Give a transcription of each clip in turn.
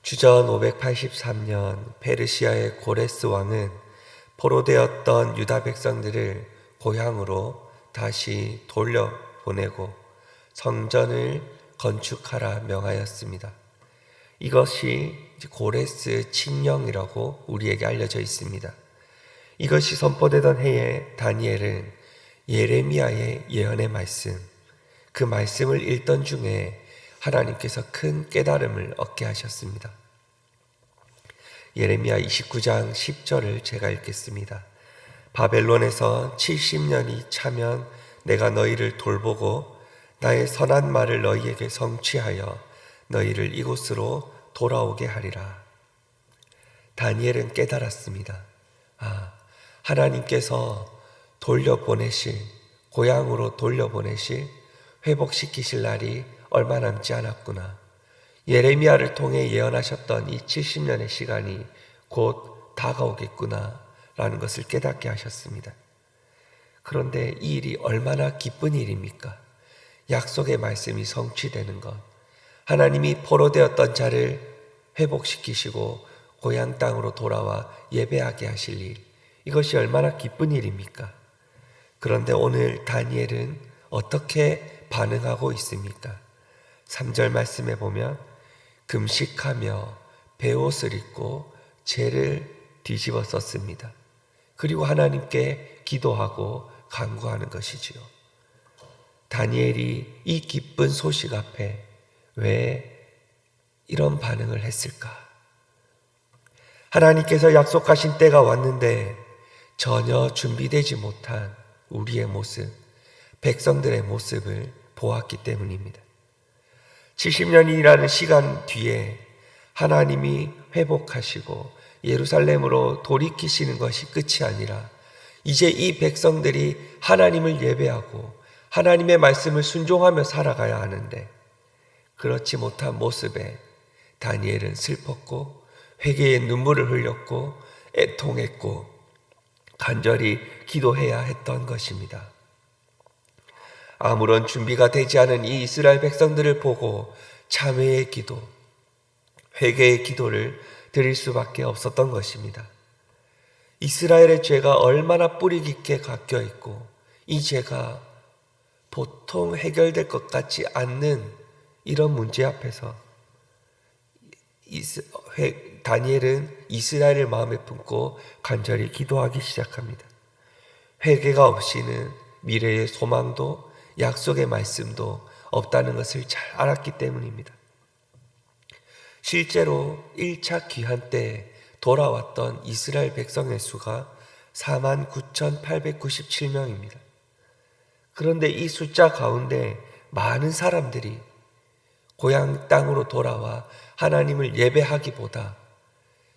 주전 583년 페르시아의 고레스 왕은 포로되었던 유다 백성들을 고향으로 다시 돌려보내고 성전을 건축하라 명하였습니다. 이것이 고레스 칙령이라고 우리에게 알려져 있습니다. 이것이 선포되던 해에 다니엘은 예레미야의 예언의 말씀, 그 말씀을 읽던 중에 하나님께서 큰 깨달음을 얻게 하셨습니다. 예레미야 29장 10절을 제가 읽겠습니다. 바벨론에서 70년이 차면 내가 너희를 돌보고 나의 선한 말을 너희에게 성취하여 너희를 이곳으로 돌아오게 하리라. 다니엘은 깨달았습니다. 하나님께서 돌려보내실, 고향으로 돌려보내실, 회복시키실 날이 얼마 남지 않았구나. 예레미야를 통해 예언하셨던 이 70년의 시간이 곧 다가오겠구나 라는 것을 깨닫게 하셨습니다. 그런데 이 일이 얼마나 기쁜 일입니까? 약속의 말씀이 성취되는 것, 하나님이 포로되었던 자를 회복시키시고 고향 땅으로 돌아와 예배하게 하실 일, 이것이 얼마나 기쁜 일입니까? 그런데 오늘 다니엘은 어떻게 반응하고 있습니까? 3절 말씀에 보면 금식하며 베옷을 입고 재를 뒤집어 썼습니다. 그리고 하나님께 기도하고 간구하는 것이지요. 다니엘이 이 기쁜 소식 앞에 왜 이런 반응을 했을까? 하나님께서 약속하신 때가 왔는데 전혀 준비되지 못한 우리의 모습, 백성들의 모습을 보았기 때문입니다. 70년이라는 시간 뒤에 하나님이 회복하시고 예루살렘으로 돌이키시는 것이 끝이 아니라 이제 이 백성들이 하나님을 예배하고 하나님의 말씀을 순종하며 살아가야 하는데 그렇지 못한 모습에 다니엘은 슬펐고 회개의 눈물을 흘렸고 애통했고 간절히 기도해야 했던 것입니다. 아무런 준비가 되지 않은 이 이스라엘 백성들을 보고 참회의 기도, 회개의 기도를 드릴 수밖에 없었던 것입니다. 이스라엘의 죄가 얼마나 뿌리 깊게 박혀 있고 이 죄가 보통 해결될 것 같지 않는 이런 문제 앞에서 다니엘은 이스라엘을 마음에 품고 간절히 기도하기 시작합니다. 회개가 없이는 미래의 소망도 약속의 말씀도 없다는 것을 잘 알았기 때문입니다. 실제로 1차 귀환 때 돌아왔던 이스라엘 백성의 수가 49,897명입니다. 그런데 이 숫자 가운데 많은 사람들이 고향 땅으로 돌아와 하나님을 예배하기보다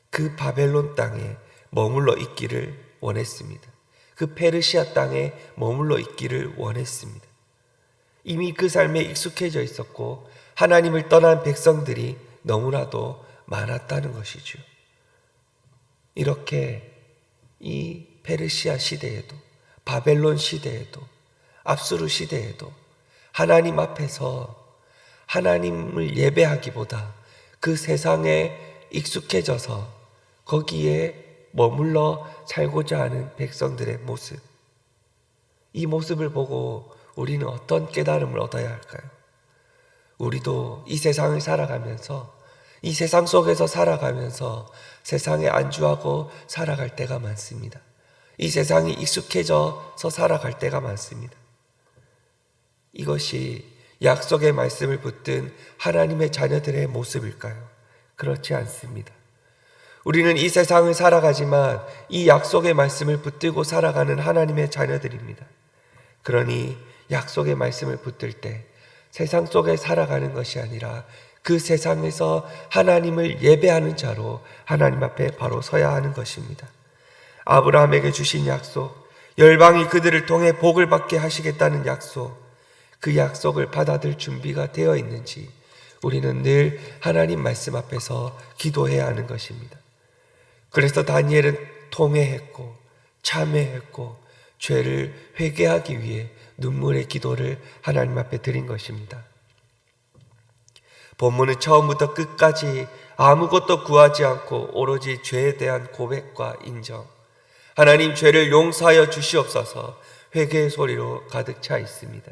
그 바벨론 땅에 머물러 있기를 원했습니다. 그 페르시아 땅에 머물러 있기를 원했습니다. 이미 그 삶에 익숙해져 있었고 하나님을 떠난 백성들이 너무나도 많았다는 것이죠. 이렇게 이 페르시아 시대에도 바벨론 시대에도 압수르 시대에도 하나님 앞에서 하나님을 예배하기보다 그 세상에 익숙해져서 거기에 머물러 살고자 하는 백성들의 모습, 이 모습을 보고 우리는 어떤 깨달음을 얻어야 할까요? 우리도 이 세상을 살아가면서 이 세상 속에서 살아가면서 세상에 안주하고 살아갈 때가 많습니다. 이 세상이 익숙해져서 살아갈 때가 많습니다. 이것이 약속의 말씀을 붙든 하나님의 자녀들의 모습일까요? 그렇지 않습니다. 우리는 이 세상을 살아가지만 이 약속의 말씀을 붙들고 살아가는 하나님의 자녀들입니다. 그러니 약속의 말씀을 붙들 때 세상 속에 살아가는 것이 아니라 그 세상에서 하나님을 예배하는 자로 하나님 앞에 바로 서야 하는 것입니다. 아브라함에게 주신 약속, 열방이 그들을 통해 복을 받게 하시겠다는 약속, 그 약속을 받아들 준비가 되어 있는지 우리는 늘 하나님 말씀 앞에서 기도해야 하는 것입니다. 그래서 다니엘은 통회했고 참회했고 죄를 회개하기 위해 눈물의 기도를 하나님 앞에 드린 것입니다. 본문은 처음부터 끝까지 아무것도 구하지 않고 오로지 죄에 대한 고백과 인정. 하나님, 죄를 용서하여 주시옵소서 회개의 소리로 가득 차 있습니다.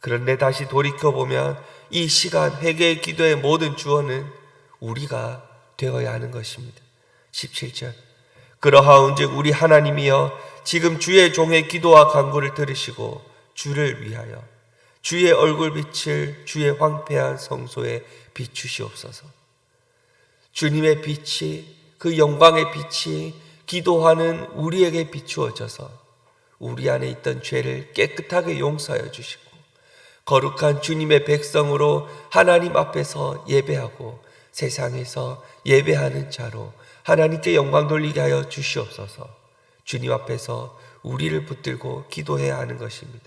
그런데 다시 돌이켜보면 이 시간 회개의 기도의 모든 주어는 우리가 되어야 하는 것입니다. 17절, 그러하온즉 우리 하나님이여 지금 주의 종의 기도와 간구를 들으시고 주를 위하여 주의 얼굴빛을 주의 황폐한 성소에 비추시옵소서. 주님의 빛이, 그 영광의 빛이 기도하는 우리에게 비추어져서 우리 안에 있던 죄를 깨끗하게 용서하여 주시고 거룩한 주님의 백성으로 하나님 앞에서 예배하고 세상에서 예배하는 자로 하나님께 영광 돌리게 하여 주시옵소서. 주님 앞에서 우리를 붙들고 기도해야 하는 것입니다.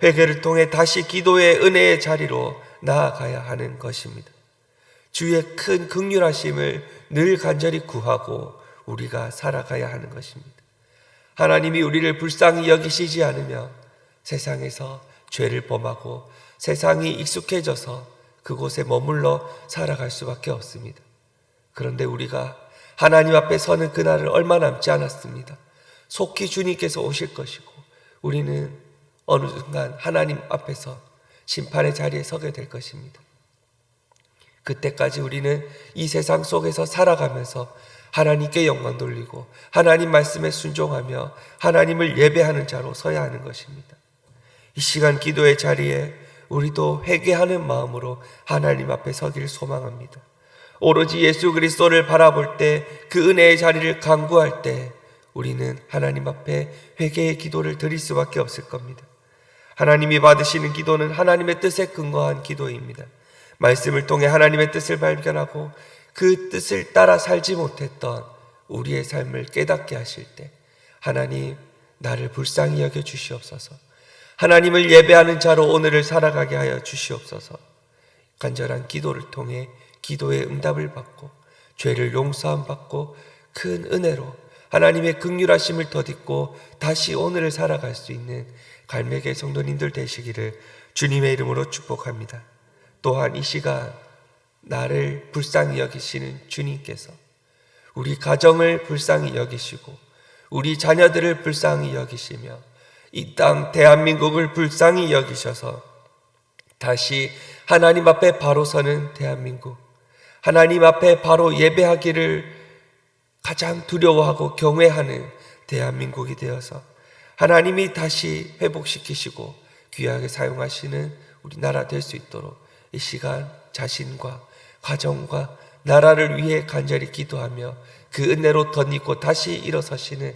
회개를 통해 다시 기도의 은혜의 자리로 나아가야 하는 것입니다. 주의 큰 긍휼하심을 늘 간절히 구하고 우리가 살아가야 하는 것입니다. 하나님이 우리를 불쌍히 여기시지 않으며 세상에서 죄를 범하고 세상이 익숙해져서 그곳에 머물러 살아갈 수밖에 없습니다. 그런데 우리가 하나님 앞에 서는 그날은 얼마 남지 않았습니다. 속히 주님께서 오실 것이고 우리는 어느 순간 하나님 앞에서 심판의 자리에 서게 될 것입니다. 그때까지 우리는 이 세상 속에서 살아가면서 하나님께 영광 돌리고 하나님 말씀에 순종하며 하나님을 예배하는 자로 서야 하는 것입니다. 이 시간 기도의 자리에 우리도 회개하는 마음으로 하나님 앞에 서기를 소망합니다. 오로지 예수 그리스도를 바라볼 때, 그 은혜의 자리를 간구할 때 우리는 하나님 앞에 회개의 기도를 드릴 수밖에 없을 겁니다. 하나님이 받으시는 기도는 하나님의 뜻에 근거한 기도입니다. 말씀을 통해 하나님의 뜻을 발견하고 그 뜻을 따라 살지 못했던 우리의 삶을 깨닫게 하실 때 하나님, 나를 불쌍히 여겨 주시옵소서. 하나님을 예배하는 자로 오늘을 살아가게 하여 주시옵소서. 간절한 기도를 통해 기도의 응답을 받고 죄를 용서함 받고 큰 은혜로 하나님의 긍휼하심을 덧입고 다시 오늘을 살아갈 수 있는 갈매기 성도님들 되시기를 주님의 이름으로 축복합니다. 또한 이 시간 나를 불쌍히 여기시는 주님께서 우리 가정을 불쌍히 여기시고 우리 자녀들을 불쌍히 여기시며 이 땅 대한민국을 불쌍히 여기셔서 다시 하나님 앞에 바로 서는 대한민국, 하나님 앞에 바로 예배하기를 가장 두려워하고 경외하는 대한민국이 되어서 하나님이 다시 회복시키시고 귀하게 사용하시는 우리나라 될 수 있도록 이 시간 자신과 가정과 나라를 위해 간절히 기도하며 그 은혜로 덧입고 다시 일어서시는,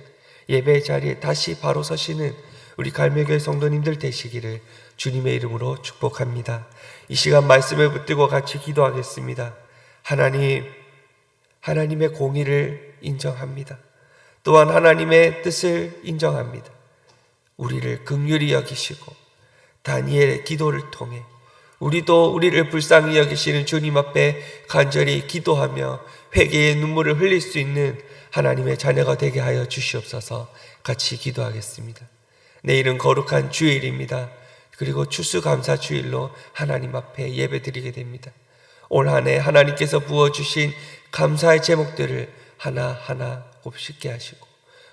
예배 자리에 다시 바로 서시는 우리 갈매교회 성도님들 되시기를 주님의 이름으로 축복합니다. 이 시간 말씀을 붙들고 같이 기도하겠습니다. 하나님, 하나님의 공의를 인정합니다. 또한 하나님의 뜻을 인정합니다. 우리를 긍휼히 여기시고 다니엘의 기도를 통해 우리도 우리를 불쌍히 여기시는 주님 앞에 간절히 기도하며 회개의 눈물을 흘릴 수 있는 하나님의 자녀가 되게 하여 주시옵소서. 같이 기도하겠습니다. 내일은 거룩한 주일입니다. 그리고 추수감사주일로 하나님 앞에 예배드리게 됩니다. 올 한 해 하나님께서 부어주신 감사의 제목들을 하나하나 곱씹게 하시고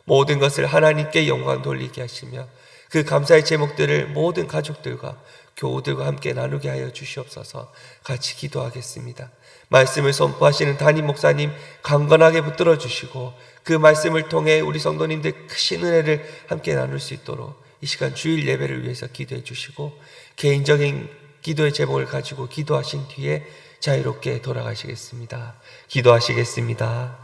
모든 것을 하나님께 영광 돌리게 하시며 그 감사의 제목들을 모든 가족들과 교우들과 함께 나누게 하여 주시옵소서. 같이 기도하겠습니다. 말씀을 선포하시는 담임 목사님 강건하게 붙들어 주시고 그 말씀을 통해 우리 성도님들 크신 은혜를 함께 나눌 수 있도록 이 시간 주일 예배를 위해서 기도해 주시고 개인적인 기도의 제목을 가지고 기도하신 뒤에 자유롭게 돌아가시겠습니다. 기도하시겠습니다.